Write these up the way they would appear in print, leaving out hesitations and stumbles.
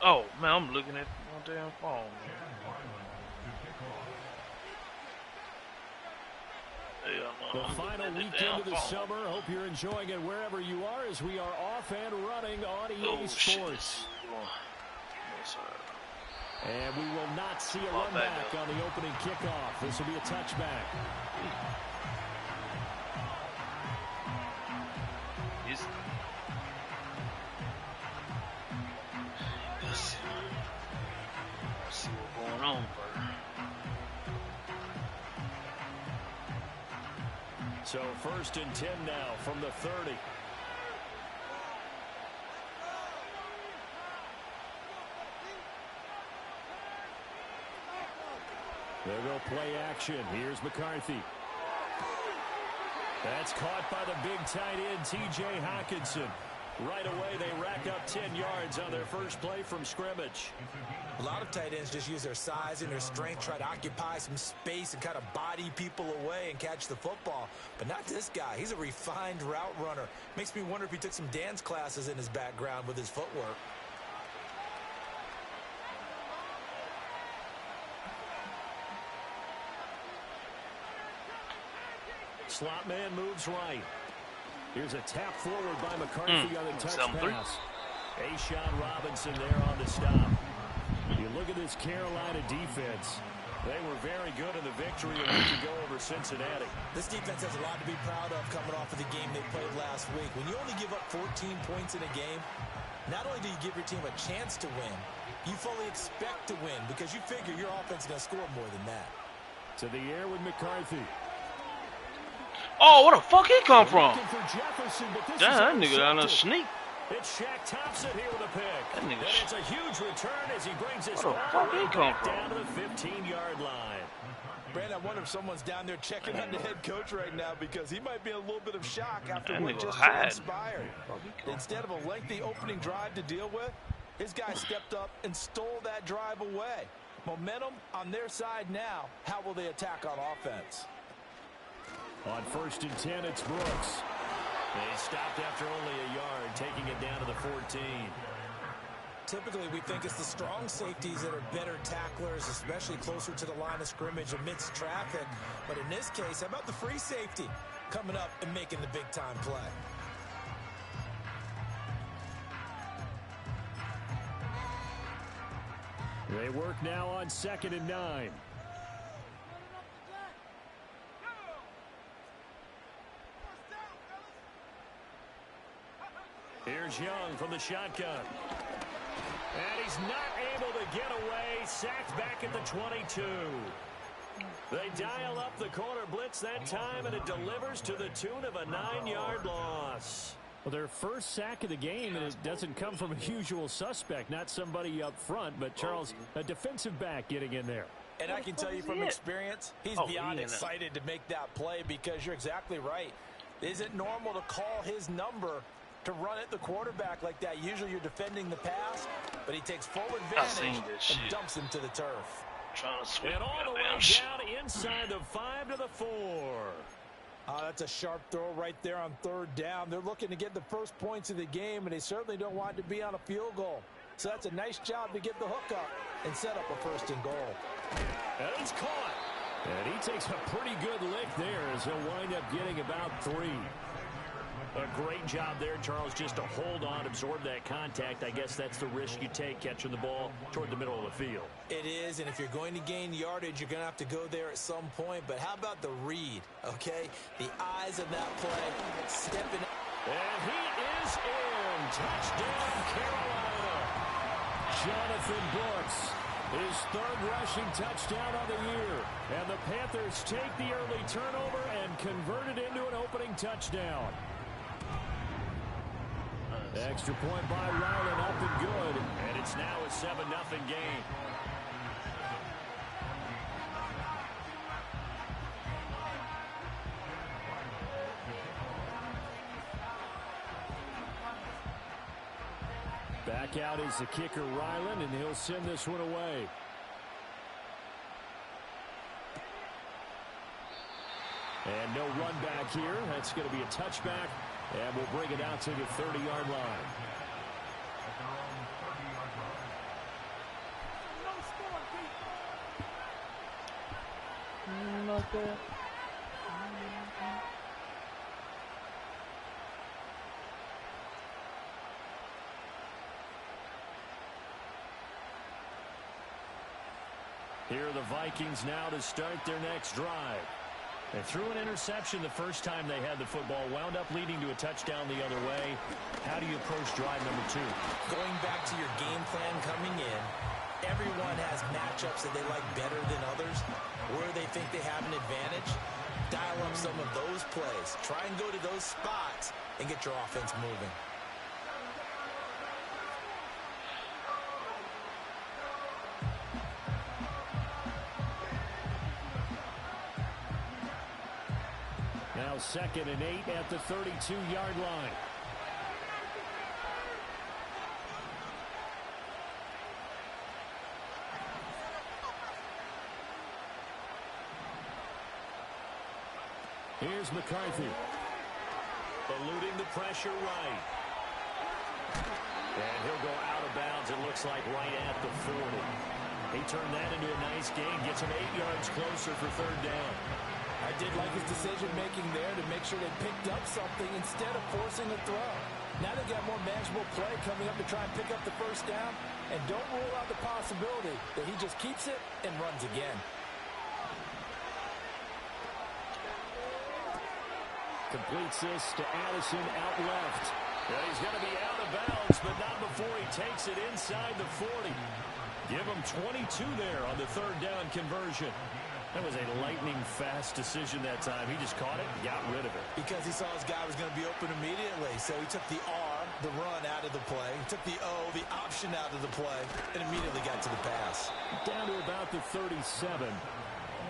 Oh man, I'm looking at my damn phone. The final weekend of the summer. Hope you're enjoying it wherever you are as we are off and running on EA Sports. And we will not see a run back on the opening kickoff. This will be a touchback. Let's see what's going on, brother. So 1st and 10 now from the 30. They'll go play action. Here's McCarthy. That's caught by the big tight end, T.J. Hockenson. Right away, they rack up 10 yards on their first play from scrimmage. A lot of tight ends just use their size and their strength, try to occupy some space and kind of body people away and catch the football. But not this guy. He's a refined route runner. Makes me wonder if he took some dance classes in his background with his footwork. Slot man moves right. Here's a tap forward by McCarthy on the touch pass. A'Shawn Robinson there on the stop. You look at this Carolina defense. They were very good in the victory a week ago over Cincinnati. This defense has a lot to be proud of coming off of the game they played last week. When you only give up 14 points in a game, not only do you give your team a chance to win, you fully expect to win because you figure your offense is going to score more than that. To the air with McCarthy. Oh, where the fuck he come from? Damn, that nigga down there sneak. It's Shaq Thompson here with a pick. That nigga. And it's a huge return as he brings this Where the fuck he come from? Down to the 15-yard line. Brandon, I wonder if someone's down there checking on the head coach right now because he might be in a little bit of shock after what just transpired. Instead of a lengthy opening drive to deal with, his guy stepped up and stole that drive away. Momentum on their side now. How will they attack on offense? On 1st and 10, it's Brooks. They stopped after only a yard, taking it down to the 14. Typically, we think it's the strong safeties that are better tacklers, especially closer to the line of scrimmage amidst traffic. But in this case, how about the free safety coming up and making the big-time play? They work now on 2nd and 9. Here's Young from the shotgun. And he's not able to get away. Sacked back at the 22. They dial up the corner blitz that time, and it delivers to the tune of a 9-yard loss. Well, their first sack of the game, and it doesn't come from a usual suspect, not somebody up front, but Charles, a defensive back getting in there. And I can tell you from experience, he's beyond excited to make that play because you're exactly right. Is it normal to call his number to run at the quarterback like that? Usually you're defending the pass, but he takes full advantage and dumps him to the turf. And all the way down inside the 5 to the 4. That's a sharp throw right there on 3rd down. They're looking to get the first points of the game, and they certainly don't want it to be on a field goal. So that's a nice job to get the hook up and set up a 1st and goal. And it's caught. And he takes a pretty good lick there as he'll wind up getting about 3. A great job there, Charles, just to hold on, absorb that contact. I guess that's the risk you take catching the ball toward the middle of the field. It is, and if you're going to gain yardage, you're going to have to go there at some point. But how about the read, okay? The eyes of that play, stepping. And he is in. Touchdown, Carolina. Jonathan Brooks, his 3rd rushing touchdown of the year. And the Panthers take the early turnover and convert it into an opening touchdown. Extra point by Ryland, up and good. And it's now a 7-0 game. Back out is the kicker, Ryland, and he'll send this one away. And no run back here. That's going to be a touchback. And we'll bring it out to the 30-yard line. Like that. Here are the Vikings now to start their next drive. They threw an interception the first time they had the football, wound up leading to a touchdown the other way. How do you approach drive number 2? Going back to your game plan coming in, everyone has matchups that they like better than others, where they think they have an advantage. Dial up some of those plays. Try and go to those spots and get your offense moving. Now 2nd and 8 at the 32-yard line. Here's McCarthy. Eluding the pressure right. And he'll go out of bounds, it looks like, right at the 40. He turned that into a nice gain, gets him 8 yards closer for 3rd down. I did like his decision-making there to make sure they picked up something instead of forcing a throw. Now they got more manageable play coming up to try and pick up the 1st down, and don't rule out the possibility that he just keeps it and runs again. Completes this to Addison out left. And he's going to be out of bounds, but not before he takes it inside the 40. Give him 22 there on the 3rd down conversion. That was a lightning-fast decision that time. He just caught it and got rid of it. Because he saw his guy was going to be open immediately. So he took the R, the run, out of the play. He took the O, the option, out of the play, and immediately got to the pass. Down to about the 37.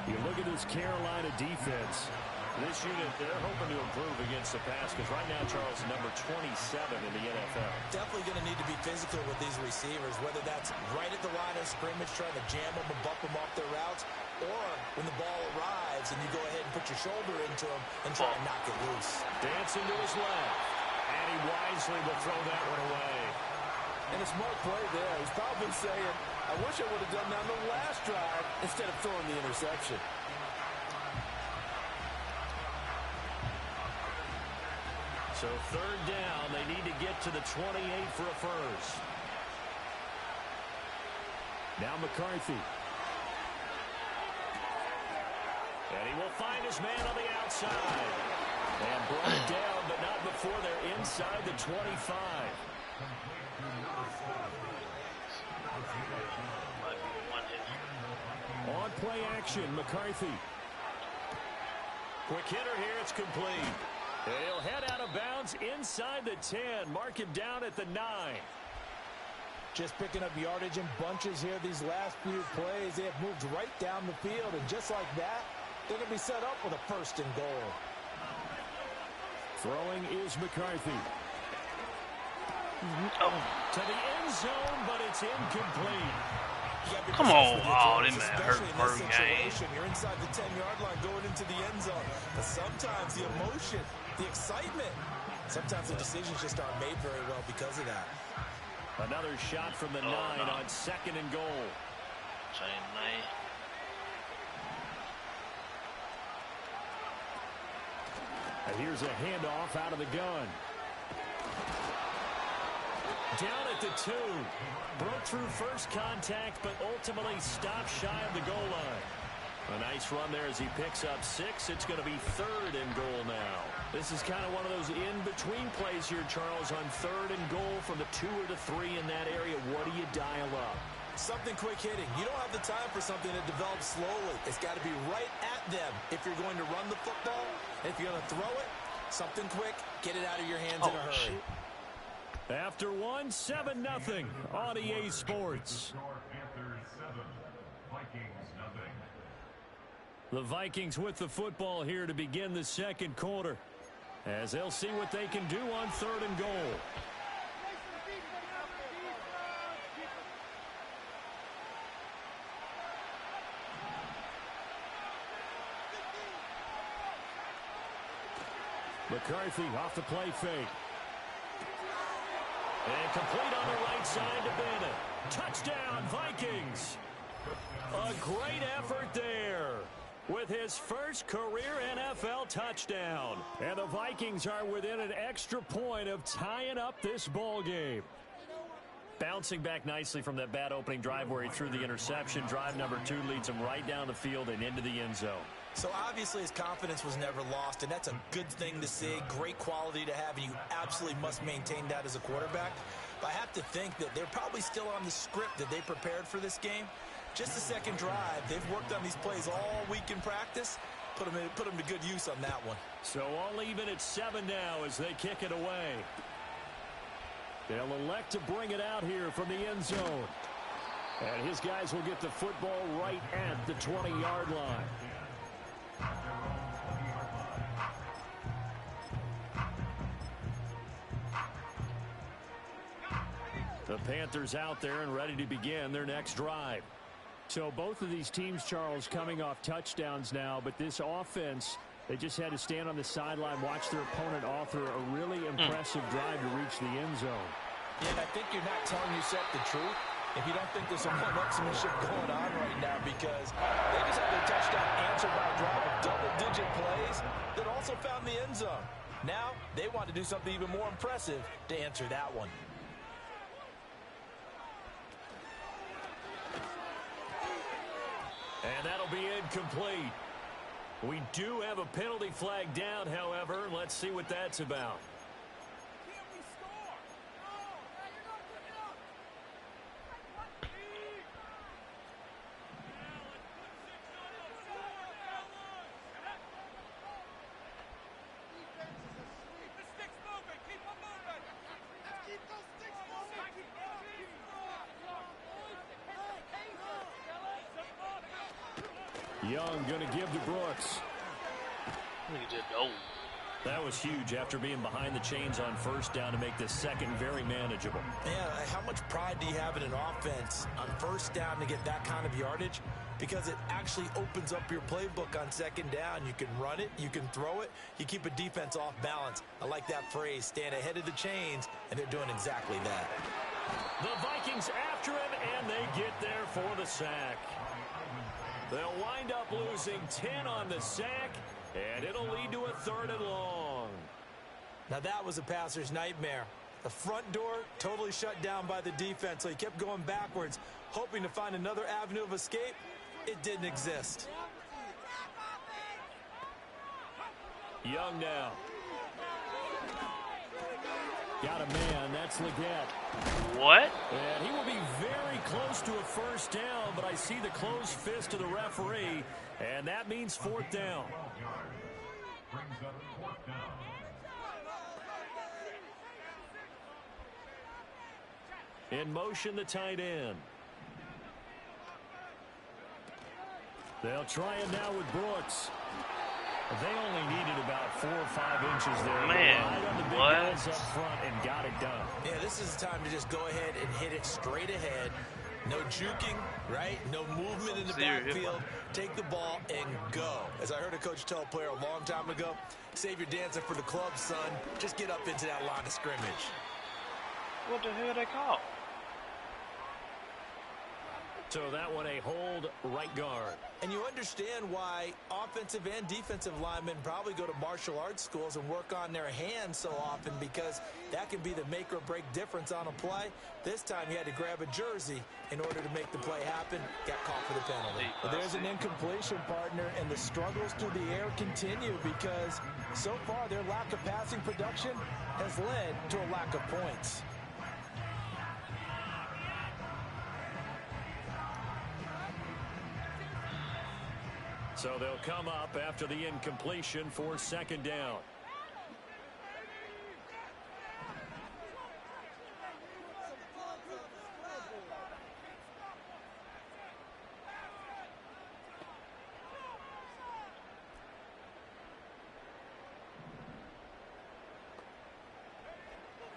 You look at this Carolina defense. This unit, they're hoping to improve against the pass because right now, Charles, number 27 in the NFL. Definitely going to need to be physical with these receivers, whether that's right at the line of scrimmage trying to jam them and bump them off their routes, or when the ball arrives and you go ahead and put your shoulder into them and try to knock it loose. Dancing to his left, and he wisely will throw that one away. And a smart play there. He's probably saying, I wish I would have done that on the last drive instead of throwing the interception. So 3rd down, they need to get to the 28 for a first. Now McCarthy. And he will find his man on the outside. And brought down, but not before they're inside the 25. On play action, McCarthy. Quick hitter here, it's complete. He'll head out of bounds inside the 10. Mark him down at the 9. Just picking up yardage in bunches here these last few plays. They have moved right down the field, and just like that, they're going to be set up with a 1st and goal. Throwing is McCarthy. To the end zone, but it's incomplete. Come on. Oh, that man hurt first game. You're inside the 10-yard line going into the end zone. But sometimes the emotion, the excitement, sometimes the decisions just aren't made very well because of that. Another shot from the 9 on 2nd and goal. Same name. And here's a handoff out of the gun. Down at the 2. Broke through first contact, but ultimately stopped shy of the goal line. A nice run there as he picks up 6. It's going to be 3rd and goal now. This is kind of one of those in-between plays here, Charles, on 3rd and goal from the 2 or the 3 in that area. What do you dial up? Something quick hitting. You don't have the time for something that develops slowly. It's got to be right at them if you're going to run the football. And if you're going to throw it, something quick, get it out of your hands in a hurry. Shit. After 1, 7-0 on EA Sports. Panthers 7, Vikings nothing. The Vikings with the football here to begin the 2nd quarter, as they'll see what they can do on 3rd and goal. McCarthy off the play fake. And complete on the right side to Bennett. Touchdown, Vikings. A great effort there. with his first career NFL touchdown. And the Vikings are within an extra point of tying up this ball game. Bouncing back nicely from that bad opening drive where he threw the interception. Drive number 2 leads him right down the field and into the end zone. So obviously his confidence was never lost, and that's a good thing to see. Great quality to have, and you absolutely must maintain that as a quarterback. But I have to think that they're probably still on the script that they prepared for this game. Just the second drive. They've worked on these plays all week in practice. Put them to good use on that one. So all even at 7 now as they kick it away. They'll elect to bring it out here from the end zone. And his guys will get the football right at the 20-yard line. The Panthers out there and ready to begin their next drive. So both of these teams, Charles, coming off touchdowns now, but this offense, they just had to stand on the sideline, watch their opponent author a really impressive drive to reach the end zone. Yeah, and I think you're not telling yourself the truth if you don't think there's some one-upsmanship going on right now, because they just had their touchdown answered by a drive of double-digit plays that also found the end zone. Now they want to do something even more impressive to answer that one. And that'll be incomplete. We do have a penalty flag down, however. Let's see what that's about. Young going to give to Brooks. That was huge after being behind the chains on first down to make this second very manageable. Yeah, how much pride do you have in an offense on first down to get that kind of yardage? Because it actually opens up your playbook on second down. You can run it, you can throw it, you keep a defense off balance. I like that phrase, stand ahead of the chains, and they're doing exactly that. The Vikings after him, and they get there for the sack. They'll wind up losing 10 on the sack, and it'll lead to a 3rd and long. Now that was a passer's nightmare. The front door totally shut down by the defense, so he kept going backwards, hoping to find another avenue of escape. It didn't exist. Young now. Got a man. That's Leggett. What? And he will be very close to a first down, but I see the closed fist of the referee, and that means 4th down. Brings up 4th down. In motion, the tight end. They'll try it now with Brooks. They only needed about 4 or 5 inches there. Man, right on the big guys up front and got it done. Yeah, this is the time to just go ahead and hit it straight ahead. No juking, right? No movement in the backfield. Take the ball and go. As I heard a coach tell a player a long time ago, save your dancing for the club, son. Just get up into that line of scrimmage. What the hell they call? So that one a hold right guard. And you understand why offensive and defensive linemen probably go to martial arts schools and work on their hands so often, because that can be the make or break difference on a play. This time he had to grab a jersey in order to make the play happen. Got caught for the penalty. Well, there's an incompletion, partner, and the struggles through the air continue because so far their lack of passing production has led to a lack of points. So they'll come up after the incompletion for 2nd down.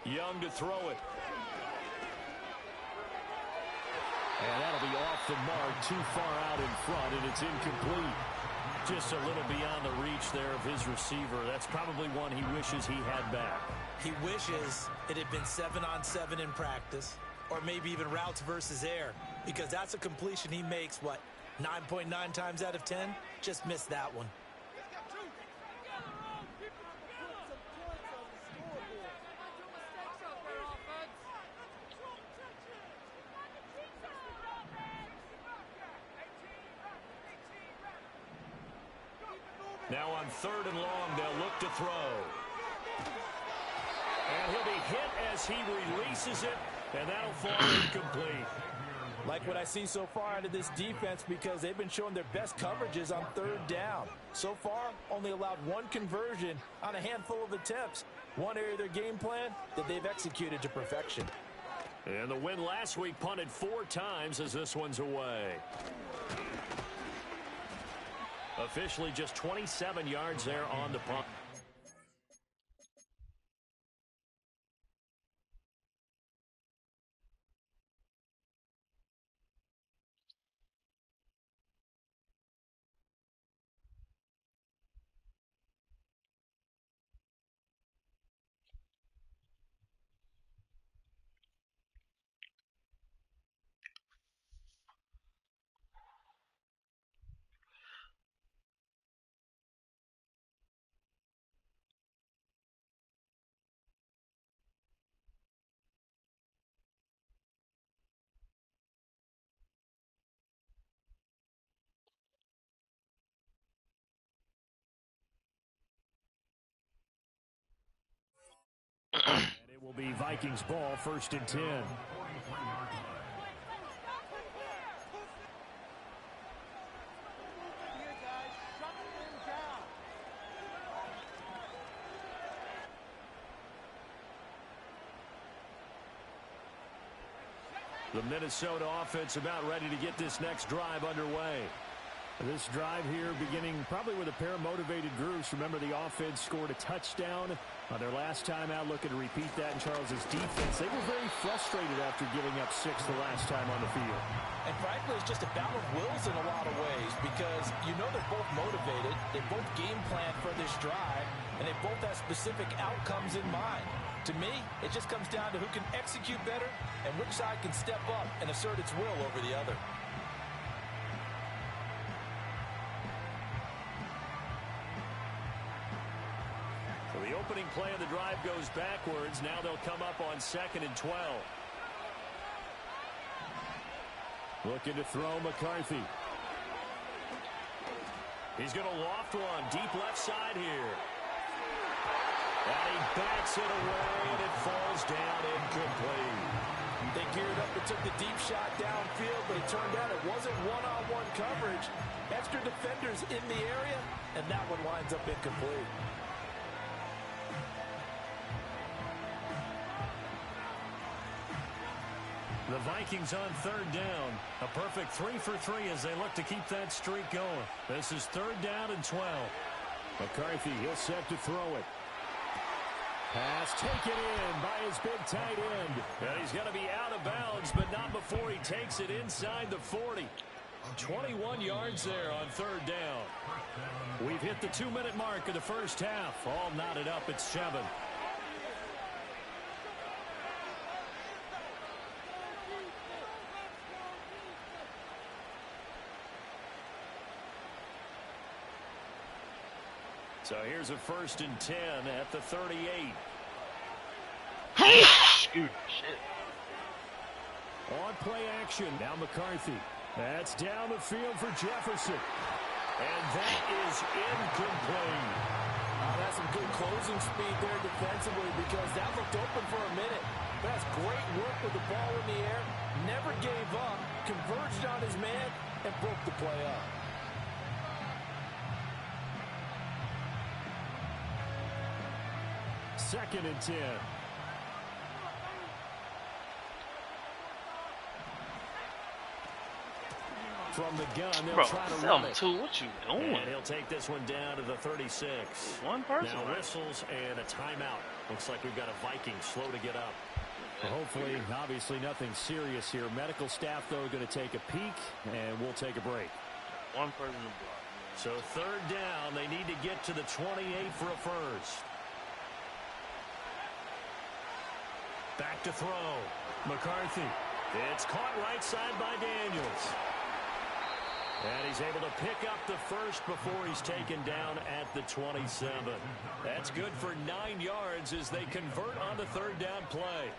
Young to throw it. And that'll be off the mark, too far out in front, and it's incomplete. Just a little beyond the reach there of his receiver. That's probably one he wishes he had back. He wishes it had been 7-on-7 in practice, or maybe even routes versus air, because that's a completion he makes, what, 9.9 times out of 10, just missed that one. Now on 3rd and long, they'll look to throw. And he'll be hit as he releases it, and that'll fall incomplete. Like what I see so far out of this defense, because they've been showing their best coverages on 3rd down. So far, only allowed 1 conversion on a handful of attempts. One area of their game plan that they've executed to perfection. And the win last week punted 4 times as this one's away. Officially just 27 yards there on the punt. And it will be Vikings ball, 1st and 10. The Minnesota offense about ready to get this next drive underway. This drive here beginning probably with a pair of motivated groups. Remember, the offense scored a touchdown on their last time out, looking to repeat that in Charles's defense. They were very frustrated after giving up 6 the last time on the field. And frankly, it's just a battle of wills in a lot of ways, because you know they're both motivated, they both game plan for this drive, and they both have specific outcomes in mind. To me, it just comes down to who can execute better and which side can step up and assert its will over the other. So the opening play of the drive goes backwards. Now they'll come up on 2nd and 12. Looking to throw McCarthy. He's going to loft one deep left side here. And he bats it away, and it falls down incomplete. They geared up and took the deep shot downfield, but it turned out it wasn't one-on-one coverage. Extra defenders in the area, and that one winds up incomplete. The Vikings on 3rd down. A perfect 3 for 3 as they look to keep that streak going. This is 3rd down and 12. McCarthy, he'll set to throw it. Pass taken in by his big tight end. And he's going to be out of bounds, but not before he takes it inside the 40. 21 yards there on 3rd down. We've hit the 2-minute mark of the first half. All knotted up at 7. So here's a 1st and 10 at the 38. Shoot, shit. On play action, now McCarthy. That's down the field for Jefferson. And that is incomplete. That's some good closing speed there defensively, because that looked open for a minute. That's great work with the ball in the air. Never gave up, converged on his man, and broke the play up. Second and 10. From the gun, they'll try to run it. What you doing? And he'll take this one down to the 36. One person. Now whistles and a timeout. Looks like we've got a Viking slow to get up. Hopefully, obviously nothing serious here. Medical staff, though, going to take a peek, and we'll take a break. One person to block. So 3rd down, they need to get to the 28 for a first. Back to throw. McCarthy. It's caught right side by Daniels. And he's able to pick up the first before he's taken down at the 27. That's good for 9 yards as they convert on the third down play.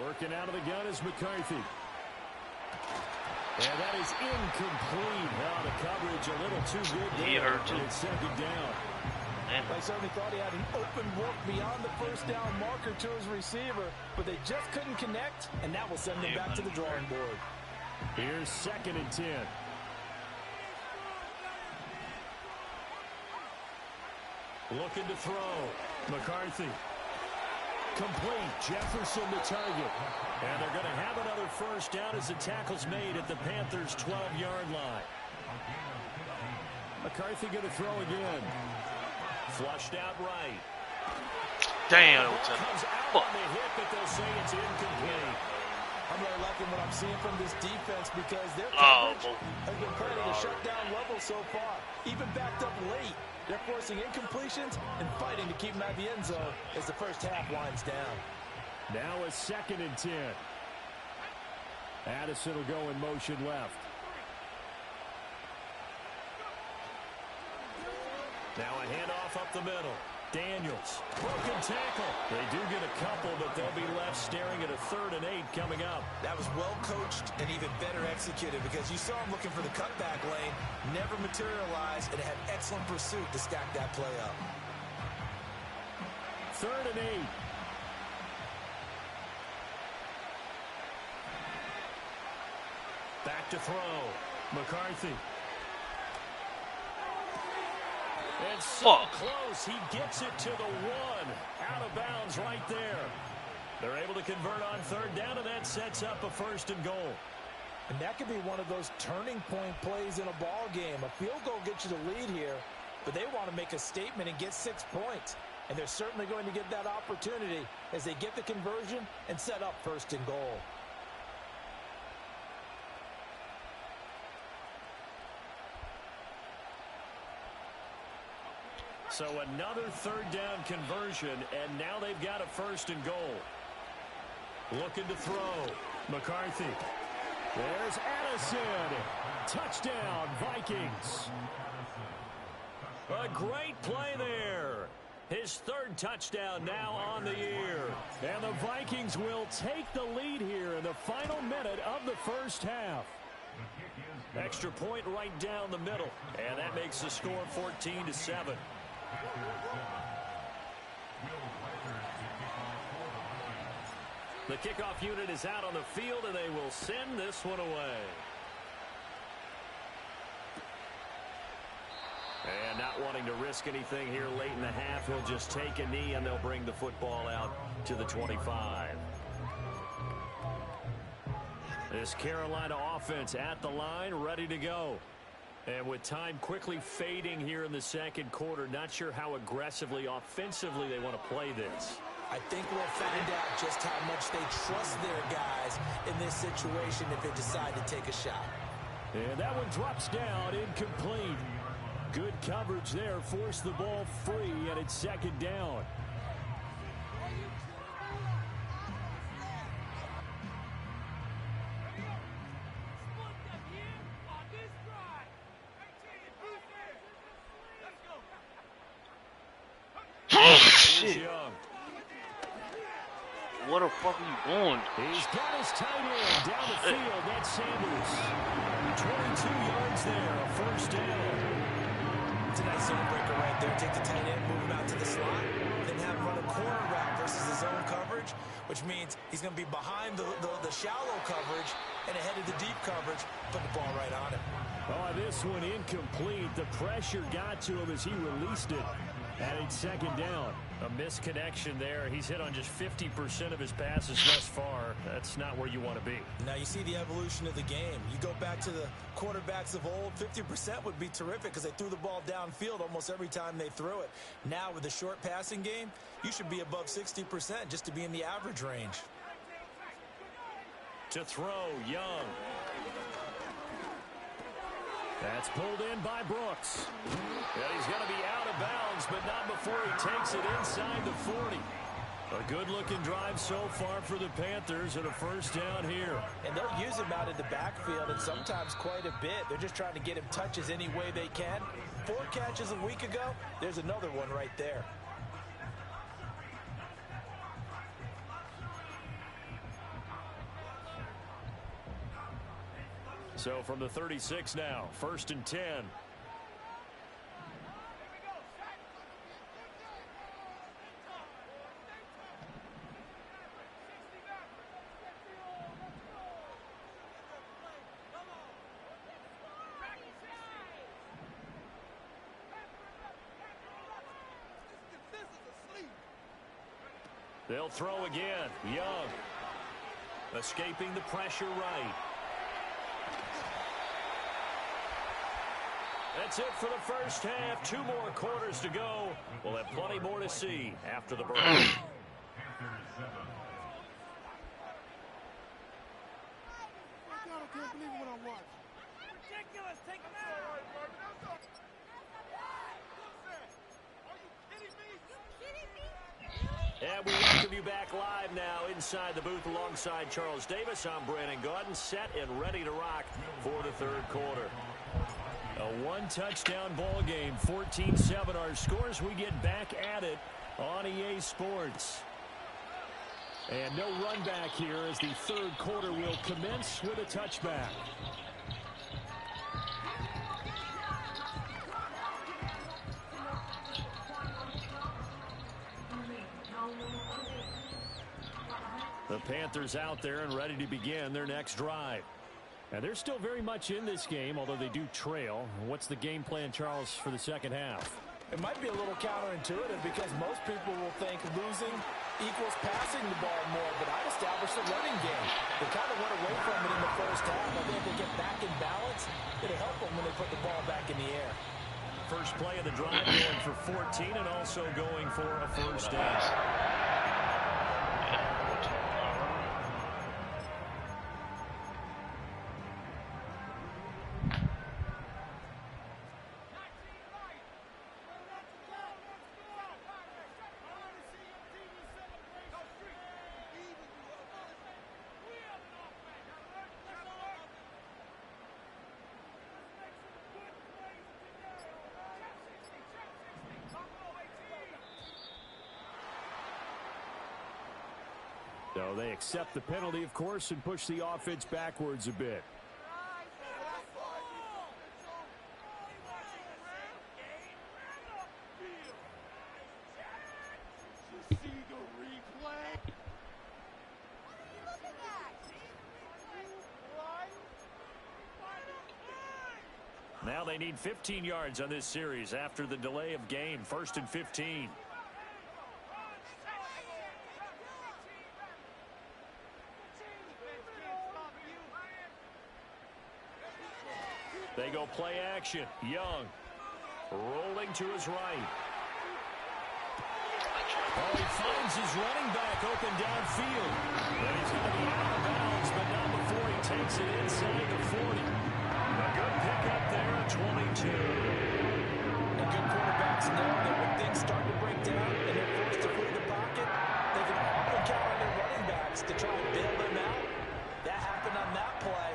Working out of the gun is McCarthy. And that is incomplete. Now the coverage a little too good. He hurt too. It's second down. I certainly thought he had an open look beyond the first down marker to his receiver, but they just couldn't connect, and that will send them back to the drawing board. Here's 2nd and 10. Looking to throw. McCarthy. Complete. Jefferson the target. And they're going to have another first down as the tackle's made at the Panthers' 12-yard line. McCarthy going to throw again. Flushed out right. Damn. Comes out on the hit, but they'll say it's incomplete. I'm really liking what I'm seeing from this defense because their coverage has been playing at a shutdown level so far. Even backed up late, they're forcing incompletions and fighting to keep them at the end zone as the first half winds down. Now a 2nd and 10. Addison will go in motion left. Now a handoff up the middle. Daniels. Broken tackle. They do get a couple, but they'll be left staring at a 3rd and 8 coming up. That was well coached and even better executed because you saw him looking for the cutback lane, never materialized, and had excellent pursuit to stack that play up. 3rd and 8. Back to throw. McCarthy. And so close, he gets it to the 1. Out of bounds right there. They're able to convert on 3rd down, and that sets up a 1st and goal. And that could be one of those turning point plays in a ball game. A field goal gets you the lead here, but they want to make a statement and get 6 points. And they're certainly going to get that opportunity as they get the conversion and set up 1st and goal. So another 3rd down conversion, and now they've got a 1st and goal. Looking to throw. McCarthy. There's Addison. Touchdown, Vikings. A great play there. His 3rd touchdown now on the year. And the Vikings will take the lead here in the final minute of the first half. Extra point right down the middle. And that makes the score 14-7. The kickoff unit is out on the field, and they will send this one away. And not wanting to risk anything here late in the half, he'll just take a knee, and they'll bring the football out to the 25. This Carolina offense at the line, ready to go. And with time quickly fading here in the second quarter, not sure how aggressively, offensively they want to play this. I think we'll find out just how much they trust their guys in this situation if they decide to take a shot. And that one drops down, incomplete. Good coverage there, forced the ball free, and it's 2nd down. Shit. What the fuck are you doing? He's got his tight end down the field. That's Sanders. 22 yards there, a 1st down. It's a nice zone breaker right there. Take the tight end, move him out to the slot, then have him run a corner route versus his zone coverage, which means he's going to be behind the shallow coverage and ahead of the deep coverage, put the ball right on him. Oh, this one incomplete. The pressure got to him as he released it. And it's 2nd down. A misconnection there. He's hit on just 50% of his passes thus far. That's not where you want to be. Now you see the evolution of the game. You go back to the quarterbacks of old, 50% would be terrific because they threw the ball downfield almost every time they threw it. Now with the short passing game, you should be above 60% just to be in the average range. To throw, Young. That's pulled in by Brooks. And he's going to be out of bounds, but not before he takes it inside the 40. A good-looking drive so far for the Panthers and a first down here. And they'll use him out in the backfield and sometimes quite a bit. They're just trying to get him touches any way they can. 4 catches a week ago. There's another one right there. So from the 36 now, 1st and 10. They'll throw again. Young. Escaping the pressure right. That's it for the first half. 2 more quarters to go. We'll have plenty more to see after the break. Panthers 7. I can't believe what I'm watching. Ridiculous. Take him out. And we welcome you back live now inside the booth alongside Charles Davis. I'm Brandon Gaudin, set and ready to rock for the 3rd quarter. A 1-touchdown ball game, 14-7 our scores. We get back at it on EA Sports. And no run back here as the 3rd quarter will commence with a touchback. The Panthers out there and ready to begin their next drive. And they're still very much in this game, although they do trail. What's the game plan, Charles, for the second half? It might be a little counterintuitive because most people will think losing equals passing the ball more, but I'd establish the running game. They kind of went away from it in the first half. I think if they get back in balance, it'll help them when they put the ball back in the air. First play of the drive going for 14 and also going for a first down. So they accept the penalty, of course, and push the offense backwards a bit. Now they need 15 yards on this series after the delay of game. 1st and 15. They go play action. Young rolling to his right. Oh, he finds his running back open downfield. And he's going to be out of bounds, but not before he takes it inside the 40. A good pickup there at 22. And good quarterbacks know that when things start to break down and they're forced to flee the pocket, they can often count on their running backs to try and bail them out. That happened on that play.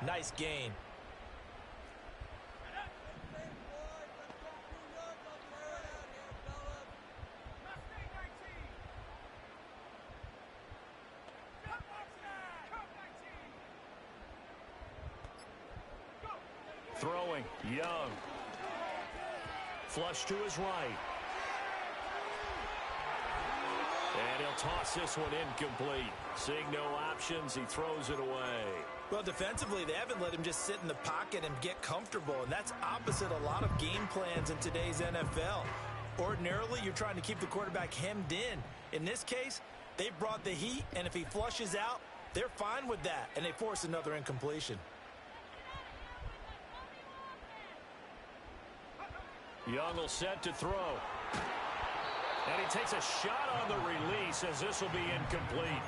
Nice gain. Throwing, Young. Flush to his right. And he'll toss this one incomplete. Seeing no options, he throws it away. Well, defensively, they haven't let him just sit in the pocket and get comfortable, and that's opposite a lot of game plans in today's NFL. Ordinarily, you're trying to keep the quarterback hemmed in. In this case, they brought the heat, and if he flushes out, they're fine with that, and they force another incompletion. Young will set to throw. And he takes a shot on the release as this will be incomplete.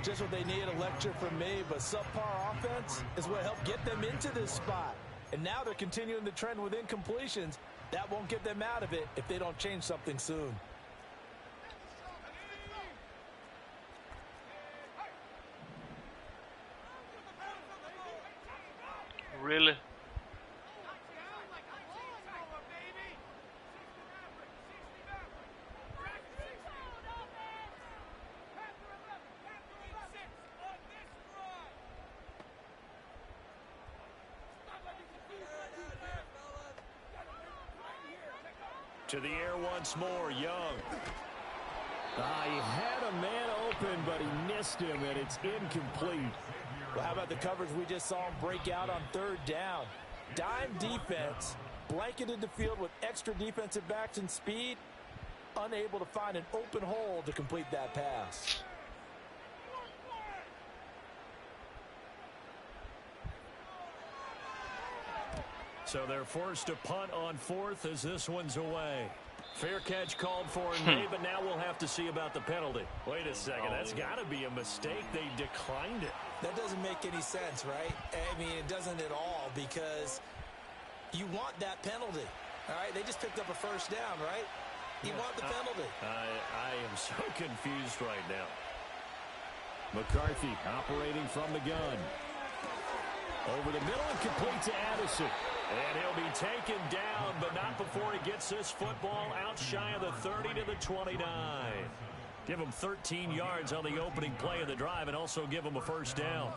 Just what they need, a lecture from me, but subpar offense is what helped get them into this spot. And now they're continuing the trend with incompletions. That won't get them out of it if they don't change something soon. To the air once more, Young. He had a man open, but he missed him, and it's incomplete. Well, how about the coverage we just saw him break out on third down? Dime defense, blanketed the field with extra defensive backs and speed, unable to find an open hole to complete that pass. So they're forced to punt on fourth as this one's away. Fair catch called for and made, but now we'll have to see about the penalty. Wait a second, that's got to be a mistake. They declined it. That doesn't make any sense, right? I mean, it doesn't at all, because you want that penalty. All right, they just picked up a first down, right? You want the penalty. I am so confused right now. McCarthy operating from the gun. Over the middle and complete to Addison. And he'll be taken down, but not before he gets this football out shy of the 30 to the 29. Give him 13 yards on the opening play of the drive and also give him a first down.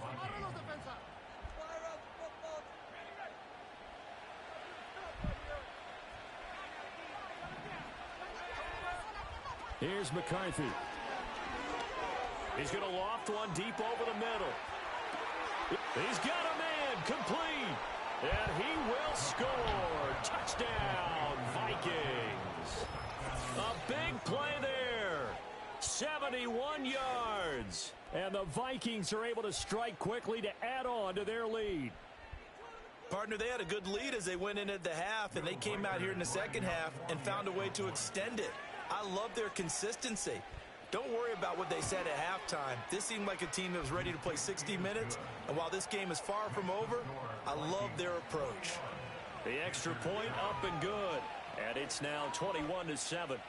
Here's McCarthy. He's going to loft one deep over the middle. He's got a man complete. And he will score. Touchdown, Vikings. A big play there. 71 yards. And the Vikings are able to strike quickly to add on to their lead. Partner, they had a good lead as they went in at the half, and they came out here in the second half and found a way to extend it. I love their consistency. Don't worry about what they said at halftime. This seemed like a team that was ready to play 60 minutes. And while this game is far from over, I love their approach. The extra point up and good. And it's now 21-7.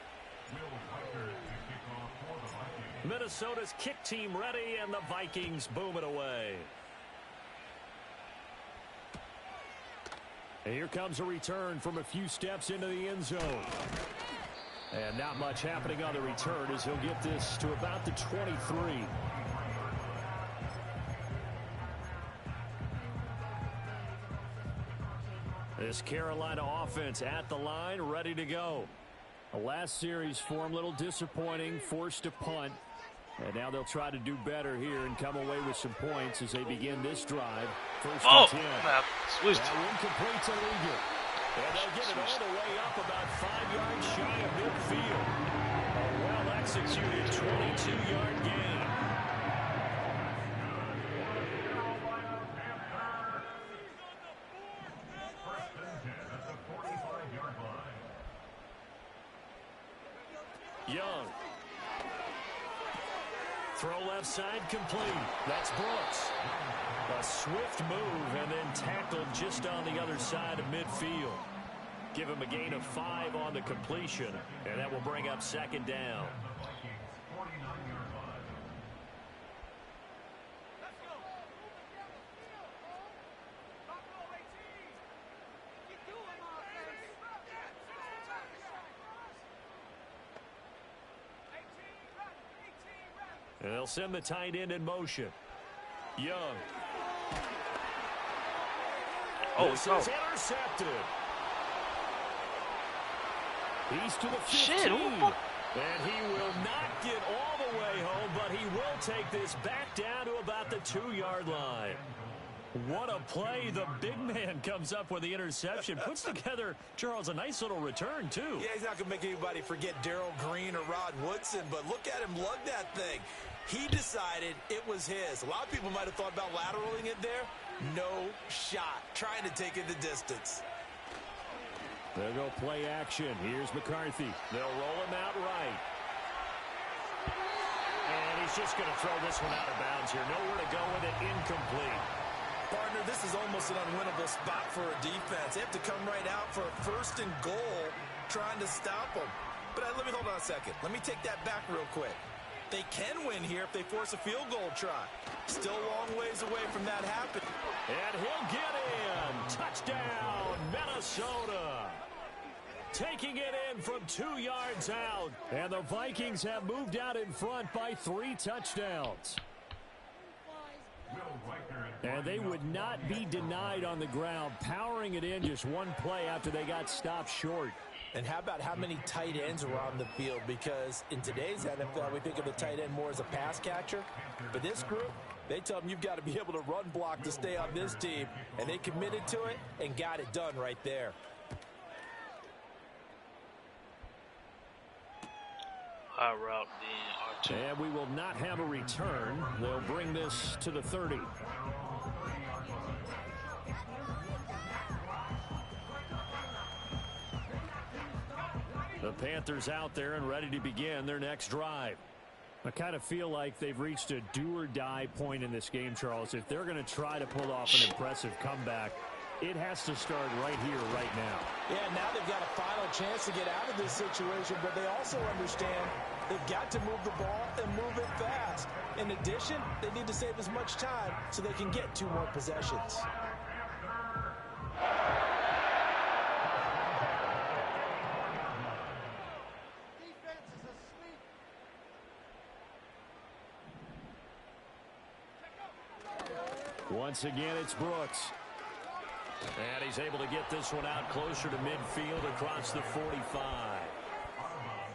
Minnesota's kick team ready, and the Vikings boom it away. And here comes a return from a few steps into the end zone. And not much happening on the return as he'll get this to about the 23. This Carolina offense at the line, ready to go. The last series for him, a little disappointing, forced to punt. And now they'll try to do better here and come away with some points as they begin this drive. First and 10. That one completes illegal. And they'll get it all the way up about 5 yards shy of midfield. A well-executed 22-yard gain. Young. Throw left side complete. That's Brooks. A swift move and then tackled just on the other side of midfield. Give him a gain of 5 on the completion, and that will bring up second down. And they'll send the tight end in motion. Young. This is intercepted. He's to the 15. And he will not get all the way home, but he will take this back down to about the 2-yard line. What a play. The big man comes up with the interception. Puts together, Charles, a nice little return, too. Yeah, he's not going to make anybody forget Darrell Green or Rod Woodson, but look at him lug that thing. He decided it was his. A lot of people might have thought about lateraling it there. No shot. Trying to take it the distance. They'll go play action. Here's McCarthy. They'll roll him out right. And he's just going to throw this one out of bounds here. Nowhere to go with it. Incomplete. Partner, this is almost an unwinnable spot for a defense. They have to come right out for a first and goal trying to stop them. But let me hold on a second. Let me take that back real quick. They can win here if they force a field goal try. Still a long ways away from that happening. And he'll get in. Touchdown, Minnesota. Taking it in from 2 yards out. And the Vikings have moved out in front by 3 touchdowns. And they would not be denied on the ground, powering it in just one play after they got stopped short. And how about how many tight ends are on the field? Because in today's NFL, we think of the tight end more as a pass catcher. But this group, they tell them you've got to be able to run block to stay on this team. And they committed to it and got it done right there. High route then, R2. And we will not have a return. They'll bring this to the 30. The Panthers out there and ready to begin their next drive. I kind of feel like they've reached a do-or-die point in this game, Charles. If they're going to try to pull off an impressive comeback, it has to start right here, right now. Yeah, now they've got a final chance to get out of this situation, but they also understand they've got to move the ball and move it fast. In addition, they need to save as much time so they can get 2 more possessions. Once again, it's Brooks. And he's able to get this one out closer to midfield across the 45.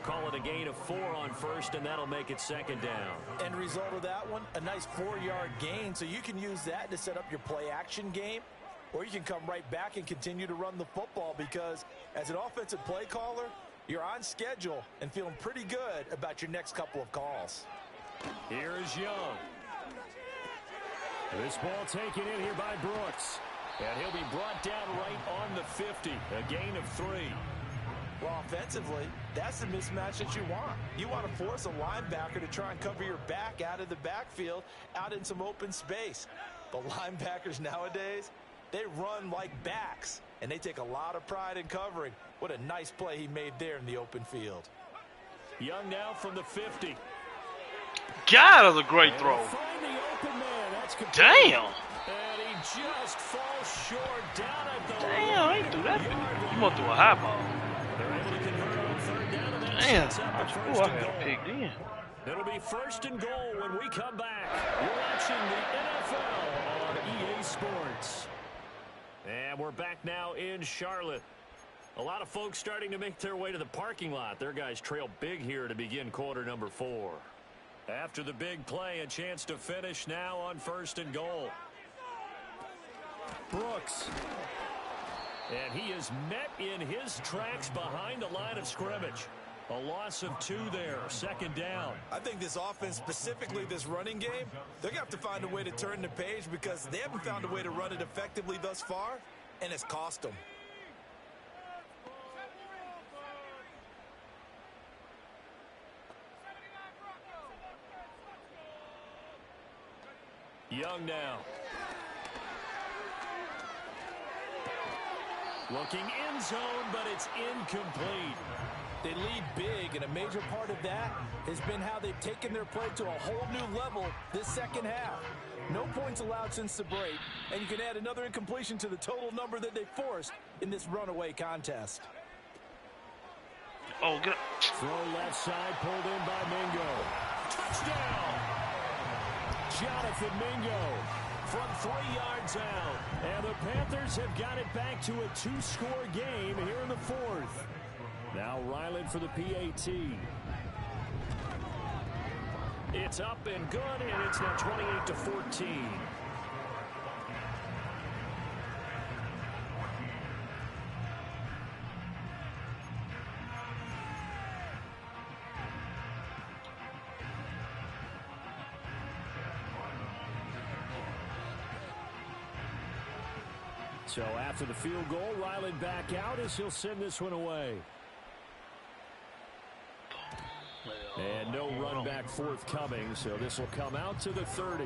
Call it a gain of 4 on first, and that'll make it 2nd down. End result of that one, a nice 4-yard gain, so you can use that to set up your play-action game, or you can come right back and continue to run the football because as an offensive play caller, you're on schedule and feeling pretty good about your next couple of calls. Here is Young. This ball taken in here by Brooks. And he'll be brought down right on the 50. A gain of 3. Well, offensively, that's the mismatch that you want. You want to force a linebacker to try and cover your back out of the backfield, out in some open space. But linebackers nowadays, they run like backs, and they take a lot of pride in covering. What a nice play he made there in the open field. Young now from the 50. God, that was a great throw. Damn. And he just falls short down at the Damn, I ain't threw that big. You want to throw a high ball. They're able to convert on 3rd down, and that Damn, sets up I the threw first I and had goal. picked in. It'll be 1st and goal when we come back. You're watching the NFL on EA Sports. And we're back now in Charlotte. A lot of folks starting to make their way to the parking lot. Their guys trail big here to begin quarter number 4. After the big play, a chance to finish now on 1st and goal. Brooks. And he is met in his tracks behind the line of scrimmage. A loss of 2 there, 2nd down. I think this offense, specifically this running game, they're going to have to find a way to turn the page because they haven't found a way to run it effectively thus far, and it's cost them. Young now. Looking in zone, but it's incomplete. They lead big, and a major part of that has been how they've taken their play to a whole new level this 2nd half. No points allowed since the break, and you can add another incompletion to the total number that they forced in this runaway contest. Oh, good. Throw left side, pulled in by Mingo. Touchdown! Jonathan Mingo from 3 yards out. And the Panthers have got it back to a 2-score game here in the 4th. Now Ryland for the PAT. It's up and good, and it's now 28-14. So after the field goal, Ryland back out as he'll send this one away. And no run back forthcoming, so this will come out to the 30.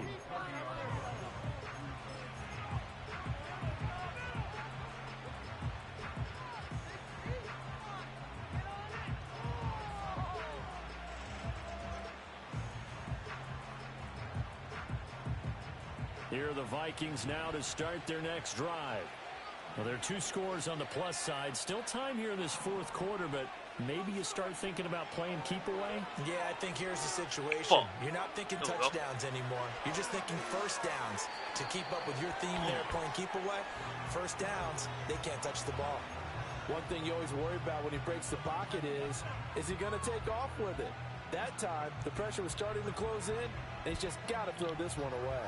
Here are the Vikings now to start their next drive. Well, there are 2 scores on the plus side. Still time here in this 4th quarter, but maybe you start thinking about playing keep away? Yeah, I think here's the situation. You're not thinking touchdowns anymore. You're just thinking 1st downs. To keep up with your theme there, playing keep away, 1st downs, they can't touch the ball. One thing you always worry about when he breaks the pocket is he going to take off with it? That time, the pressure was starting to close in, and he's just got to throw this one away.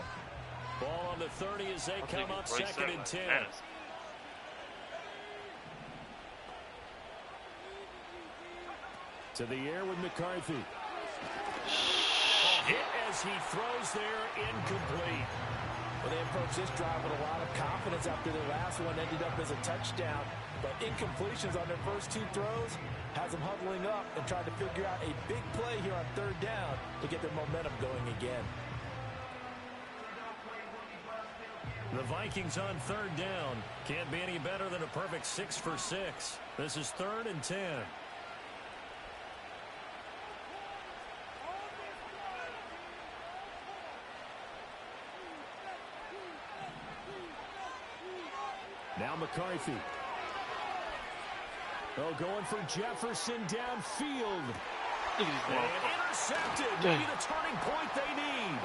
Ball on the 30 as they come up 2nd and 10. To the air with McCarthy. Hit as he throws there, incomplete. Well, they approached this drive with a lot of confidence after their last one ended up as a touchdown. But incompletions on their first 2 throws has them huddling up and trying to figure out a big play here on 3rd down to get their momentum going again. The Vikings on 3rd down. Can't be any better than a perfect 6 for 6. This is 3rd and 10. Now McCarthy. Oh, going for Jefferson downfield. Look at and intercepted. Maybe the turning point they need.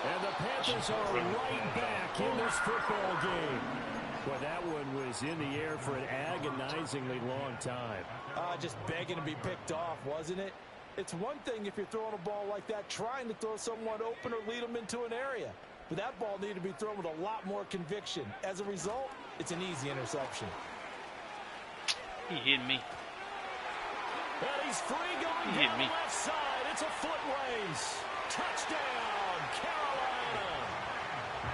And the Panthers are right back in this football game. Well, that one was in the air for an agonizingly long time. Just begging to be picked off, wasn't it? It's one thing if you're throwing a ball like that, trying to throw someone open or lead them into an area. But that ball needed to be thrown with a lot more conviction. As a result, it's an easy interception. He hit me. And he's free going down the left side. It's a foot race. Touchdown, Carolina.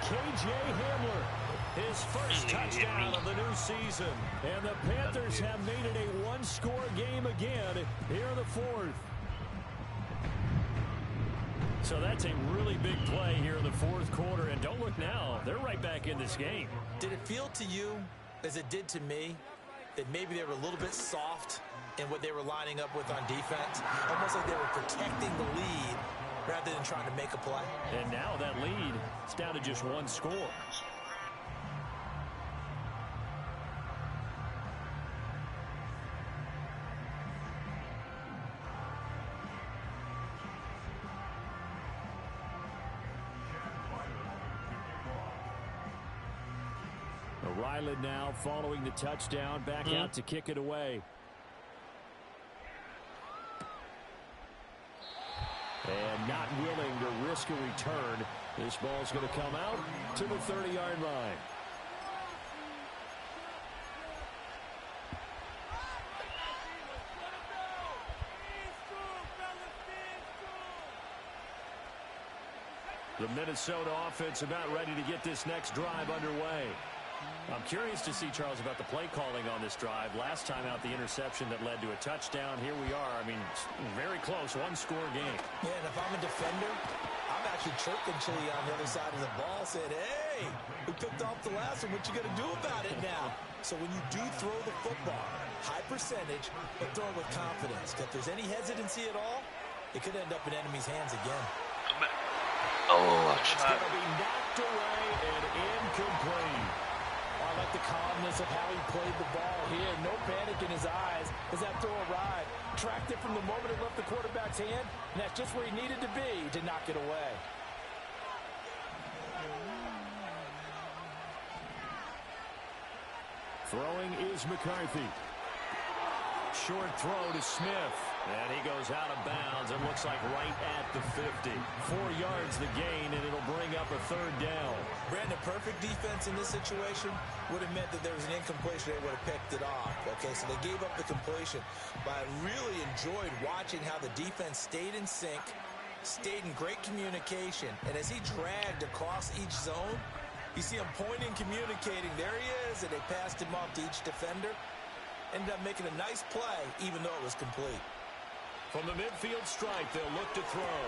K.J. Hamler, his first touchdown of the new season. And the Panthers have made it a one-score game again here in the 4th. So that's a really big play here in the 4th quarter. And don't look now, they're right back in this game. Did it feel to you, as it did to me, that maybe they were a little bit soft in what they were lining up with on defense? Almost like they were protecting the lead rather than trying to make a play. And now that lead is down to just 1 score. Ryland now following the touchdown, back out to kick it away. And not willing to risk a return. This ball's going to come out to the 30-yard line. The Minnesota offense about ready to get this next drive underway. I'm curious to see, Charles, about the play calling on this drive. Last time out, the interception that led to a touchdown. Here we are. I mean, very close, 1-score game. Yeah, and if I'm a defender, I'm actually chirping Chili on the other side of the ball, saying, hey, we picked off the last one. What you going to do about it now? So when you do throw the football, high percentage, but throw it with confidence. If there's any hesitancy at all, it could end up in enemy's hands again. Oh, it's going to be knocked away and incomplete. I like the calmness of how he played the ball here. No panic in his eyes as that throw arrived. Tracked it from the moment it left the quarterback's hand, and that's just where he needed to be to knock it away. Throwing is McCarthy. Short throw to Smith. And he goes out of bounds. It looks like right at the 50. 4 yards the gain, and it'll bring up a 3rd down. Brandon, perfect defense in this situation would have meant that there was an incompletion. They would have picked it off. Okay, so they gave up the completion. But I really enjoyed watching how the defense stayed in sync, stayed in great communication. And as he dragged across each zone, you see him pointing, communicating. There he is, and they passed him off to each defender. Ended up making a nice play, even though it was complete. From the midfield stripe, they'll look to throw.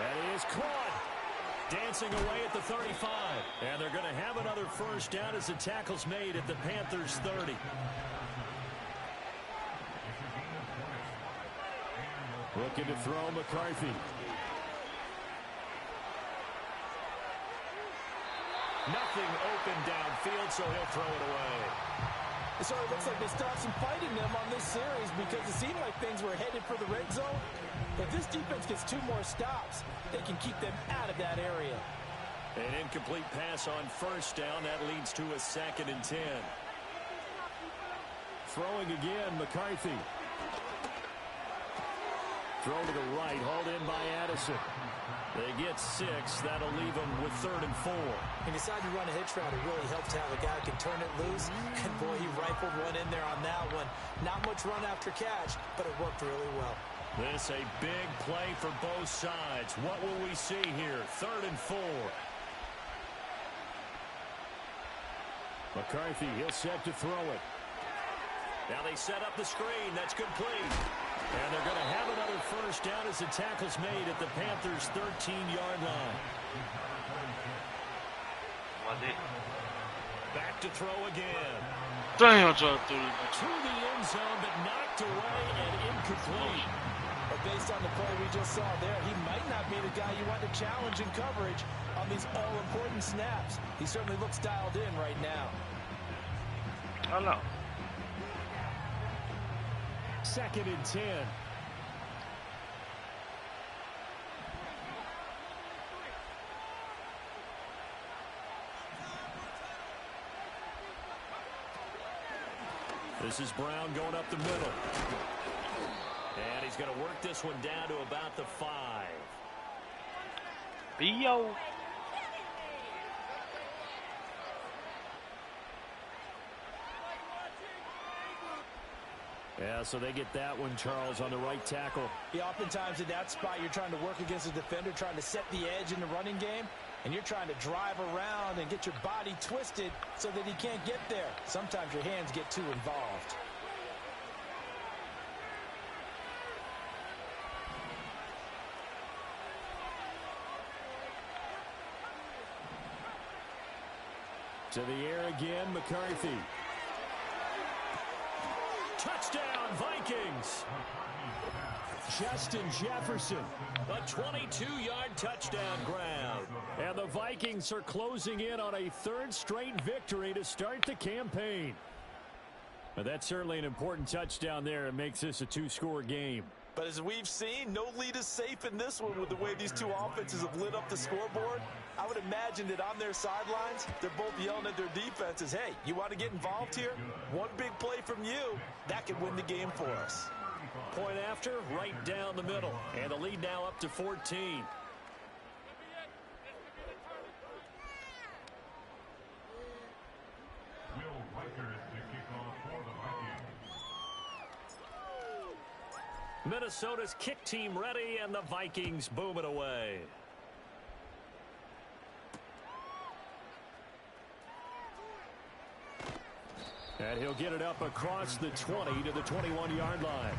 And he is caught. Dancing away at the 35. And they're going to have another first down as the tackle's made at the Panthers' 30. Looking to throw McCarthy. Nothing open downfield, so he'll throw it away. It sort of looks like they stopped some fight in them on this series because it seemed like things were headed for the red zone. If this defense gets 2 more stops, they can keep them out of that area. An incomplete pass on first down. That leads to a 2nd and 10. Throwing again, McCarthy. Throw to the right, hauled in by Addison. They get 6. That'll leave them with 3rd and 4. He decided to run a hitch route. It really helped to have a guy who can turn it loose. And, boy, he rifled one in there on that one. Not much run after catch, but it worked really well. This a big play for both sides. What will we see here? 3rd and 4. McCarthy, he'll set to throw it. Now they set up the screen. That's complete. And they're going to have another first down as the tackle's made at the Panthers' 13-yard line. Back to throw again. Damn, to the end zone, but knocked away and incomplete. But based on the play we just saw there, he might not be the guy you want to challenge in coverage on these all-important snaps. He certainly looks dialed in right now. I know. 2nd and 10. This is Brown going up the middle. And he's going to work this one down to about the 5. B.O. Yeah, so they get that one, Charles, on the right tackle. Yeah, oftentimes in that spot, you're trying to work against a defender, trying to set the edge in the running game, and you're trying to drive around and get your body twisted so that he can't get there. Sometimes your hands get too involved. To the air again, McCarthy. Touchdown, Vikings. Justin Jefferson, a 22-yard touchdown grab. And the Vikings are closing in on a 3rd straight victory to start the campaign. But that's certainly an important touchdown there. It makes this a 2-score game. But as we've seen, no lead is safe in this one with the way these two offenses have lit up the scoreboard. I would imagine that on their sidelines, they're both yelling at their defenses, hey, you want to get involved here? One big play from you, that could win the game for us. Point after, right down the middle. And the lead now up to 14. Minnesota's kick team ready, and the Vikings boom it away. And he'll get it up across the 20 to the 21-yard line.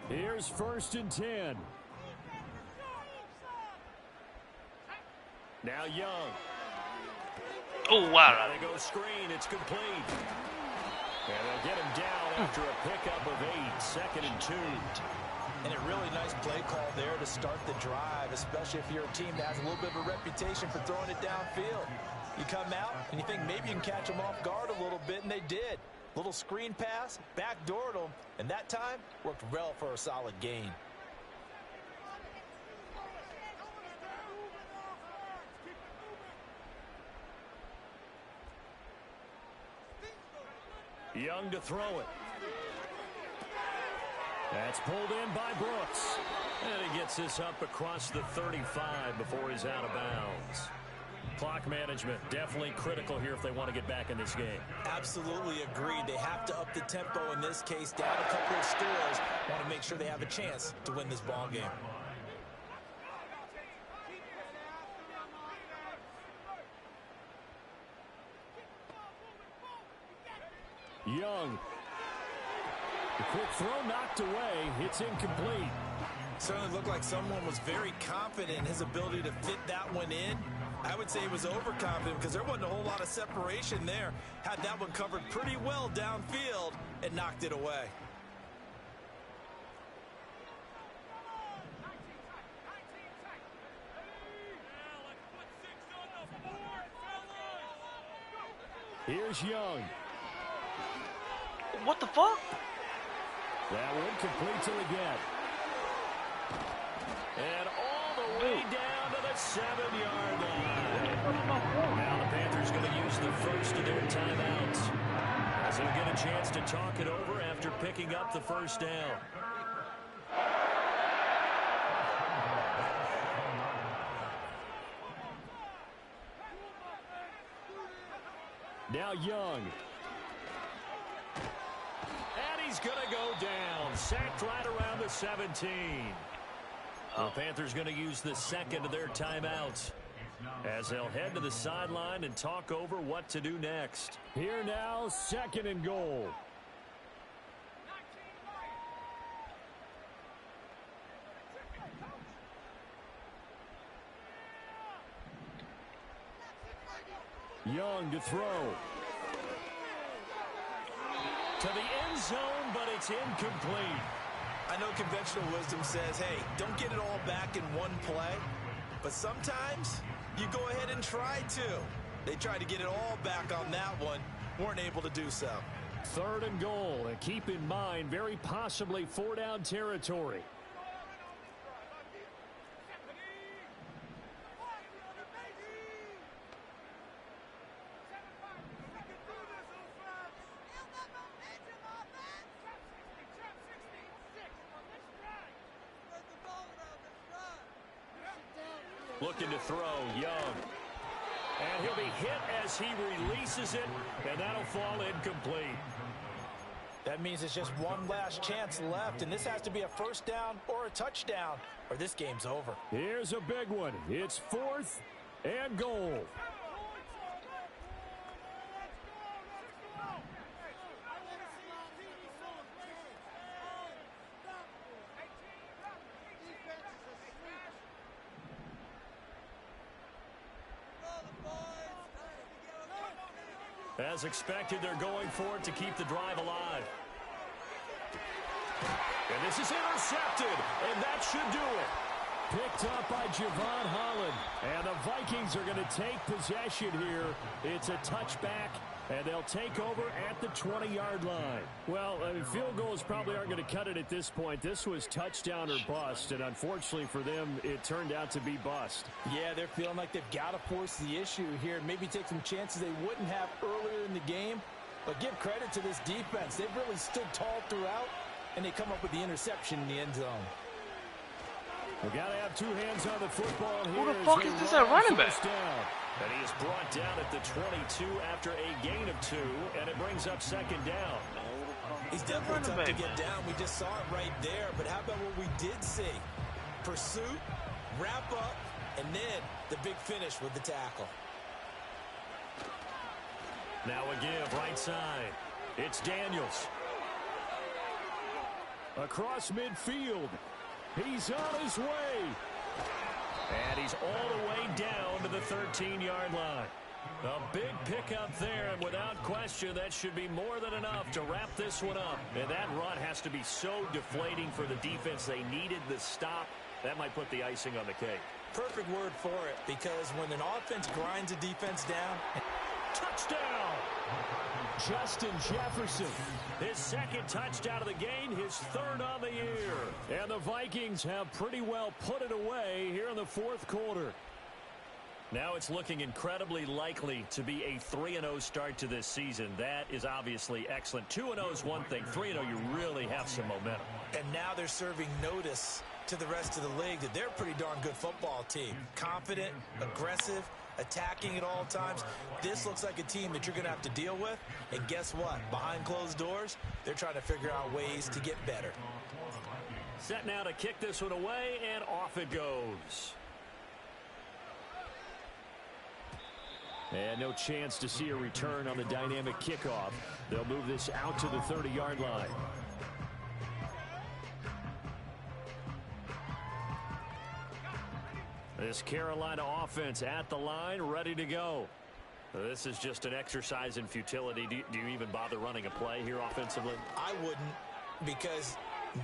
Here's 1st and 10. Now Young. Oh, wow. They go screen. It's complete. And they'll get him down after a pickup of 8. 2nd and 2. And a really nice play call there to start the drive, especially if you're a team that has a little bit of a reputation for throwing it downfield. You come out and you think maybe you can catch them off guard a little bit, and they did. Little screen pass, backdoored them, and that time worked well for a solid gain. Young to throw it. That's pulled in by Brooks. And he gets this up across the 35 before he's out of bounds. Clock management definitely critical here if they want to get back in this game. Absolutely agreed. They have to up the tempo in this case, down a couple of scores. Want to make sure they have a chance to win this ball game. Young. The quick throw knocked away. It's incomplete. Certainly looked like someone was very confident in his ability to fit that one in. I would say he was overconfident because there wasn't a whole lot of separation there. Had that one covered pretty well downfield and knocked it away. Here's Young. What the fuck? That one complete to the get. And all the way down to the 7-yard line. Now the Panthers going to use the first of their timeouts, as they'll get a chance to talk it over after picking up the first down. Now Young. And he's going to go down. Sacked right around the 17. The Panthers going to use the second of their timeouts, as they'll head to the sideline and talk over what to do next. Here now, 2nd and goal. Young to throw. To the end zone, but it's incomplete. I know conventional wisdom says, hey, don't get it all back in one play. But sometimes you go ahead and try to. They tried to get it all back on that one. Weren't able to do so. 3rd and goal. And keep in mind, very possibly 4-down territory. Looking to throw, Young. And he'll be hit as he releases it, and that'll fall incomplete. That means it's just one last chance left, and this has to be a 1st down or a touchdown, or this game's over. Here's a big one. It's 4th and goal. As expected, they're going for it to keep the drive alive. And this is intercepted, and that should do it. Picked up by Javon Holland. And the Vikings are going to take possession here. It's a touchback, and they'll take over at the 20-yard line. Well, field goals probably aren't going to cut it at this point. This was touchdown or bust, and unfortunately for them, it turned out to be bust. Yeah, they're feeling like they've got to force the issue here and maybe take some chances they wouldn't have earlier in the game. But give credit to this defense. They've really stood tall throughout, and they come up with the interception in the end zone. We got to have two hands on the football here. Who the fuck is this at running back? And he is brought down at the 22 after a gain of 2, and it brings up 2nd down. He's definitely tough to get down. We just saw it right there. But how about what we did see? Pursuit, wrap up, and then the big finish with the tackle. Now a give right side. It's Daniels. Across midfield. He's on his way. And he's all the way down to the 13-yard line. A big pickup there, and without question, that should be more than enough to wrap this one up. And that run has to be so deflating for the defense. They needed the stop. That might put the icing on the cake. Perfect word for it, because when an offense grinds a defense down... Touchdown! Justin Jefferson. His 2nd touchdown of the game, his 3rd on the year. And the Vikings have pretty well put it away here in the 4th quarter. Now it's looking incredibly likely to be a 3-0 start to this season. That is obviously excellent. 2-0 is one thing. 3-0, you really have some momentum. And now they're serving notice to the rest of the league that they're a pretty darn good football team. Confident, aggressive, attacking at all times. This looks like a team that you're going to have to deal with. And guess what? Behind closed doors, they're trying to figure out ways to get better. Set now to kick this one away, and off it goes. And no chance to see a return on the dynamic kickoff. They'll move this out to the 30-yard line. This Carolina offense at the line, ready to go. This is just an exercise in futility. Do you even bother running a play here offensively? I wouldn't, because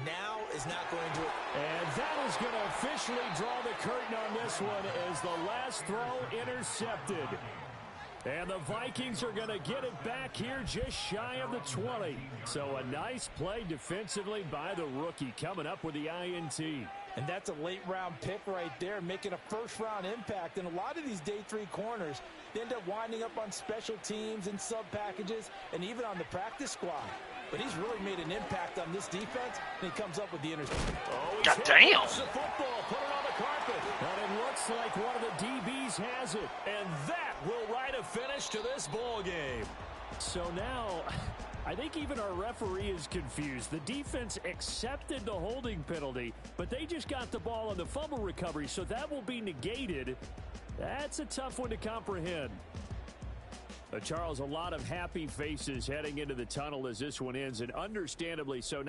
now is not going to... And that is going to officially draw the curtain on this one as the last throw intercepted. And the Vikings are going to get it back here just shy of the 20. So a nice play defensively by the rookie coming up with the INT. And that's a late-round pick right there, making a first-round impact. And a lot of these day 3 corners, they end up winding up on special teams and sub-packages and even on the practice squad. But he's really made an impact on this defense, and he comes up with the interception. Oh, God damn. The football, put it on the carpet. And it looks like one of the DBs has it. And that will write a finish to this ball game. So now, I think even our referee is confused. The defense accepted the holding penalty, but they just got the ball on the fumble recovery, so that will be negated. That's a tough one to comprehend. Charles, a lot of happy faces heading into the tunnel as this one ends, and understandably so. Not